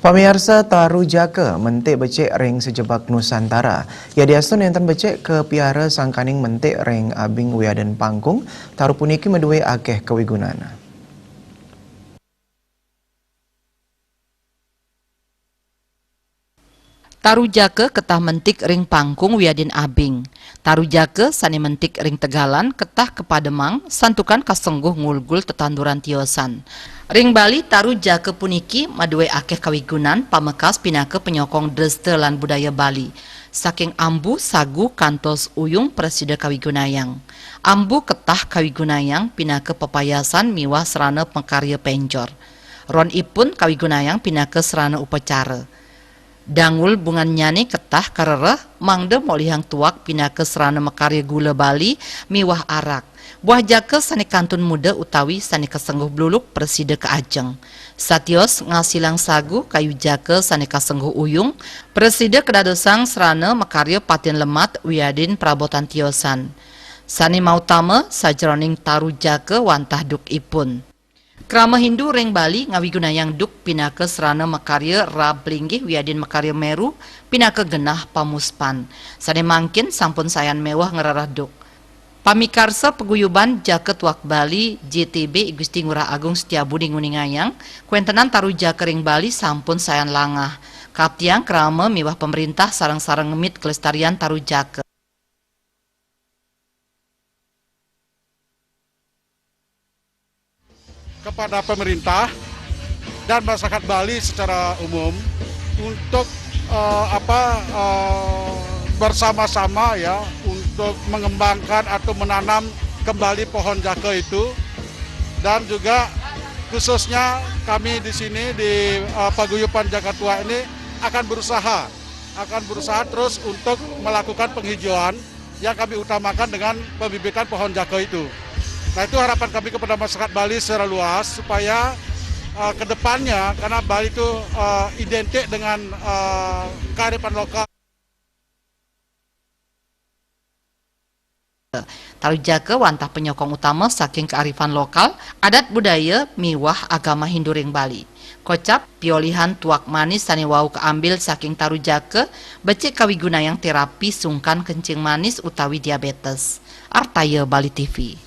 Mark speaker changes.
Speaker 1: Pamirsa taru jaka mentik becek ring sejebak Nusantara. Ya diasun enten becek ke piara sangkaning mentik ring abing wiaden pangkung, taru puniki medue akeh kewigunana.
Speaker 2: Taru jake ketah mentik ring pangkung wiadin abing. Taru jake sani mentik ring tegalan ketah kepademang santukan kasengguh ngulgul tetanduran tiosan. Ring Bali taru jake puniki madue akeh kawigunan pamekas pinake penyokong dreste lan budaya Bali. Saking ambu sagu kantos uyung presida kawigunayang. Ambu ketah kawigunayang pinake pepayasan miwah serana pengkarya penjor. Ron ipun kawigunayang pinake serana upacara. Dangul bungan nyani ketah karereh mangde molihang tuak pinake serana mekarya gula Bali miwah arak. Buah jake sani kantun muda utawi sani kesengguh bluluk presida ke Ajeng. Satios ngasilang sagu kayu jake sani kasengguh uyung presida kedadosang serana mekarya patin lemat wiadin perabotan tiosan. Sani mautama sajroning taru jake wantah duk ipun. Krama Hindu ring Bali ngawigunayang duk pinake serana mekarya rablinggih wiadin mekarya meru pinake genah pamuspan. Sane mangkin sampun sayan mewah ngerarah duk. Pamikarsa peguyuban jake tuak Bali JTB Gusti Ngurah Agung Setiabudi Nguningayang kuentenan taru jake ring Bali sampun sayan langah. Kaptiang krama miwah pemerintah sarang-sarang ngemit kelestarian taru jake.
Speaker 3: Kepada pemerintah dan masyarakat Bali secara umum untuk bersama-sama ya untuk mengembangkan atau menanam kembali pohon jake itu, dan juga khususnya kami di sini di Paguyuban Jaka Tua ini akan berusaha terus untuk melakukan penghijauan yang kami utamakan dengan pembibitan pohon jake itu. Nah, itu harapan kami kepada masyarakat Bali secara luas supaya kedepannya, karena Bali itu identik dengan kearifan lokal.
Speaker 2: Taru jake wantah penyokong utama saking kearifan lokal, adat budaya miwah agama Hindu ring Bali. Kocap piolihan tuak manis sani wau keambil saking taru jake becek kawigunayang terapi sungkan kencing manis utawi diabetes. Artaya Bali TV.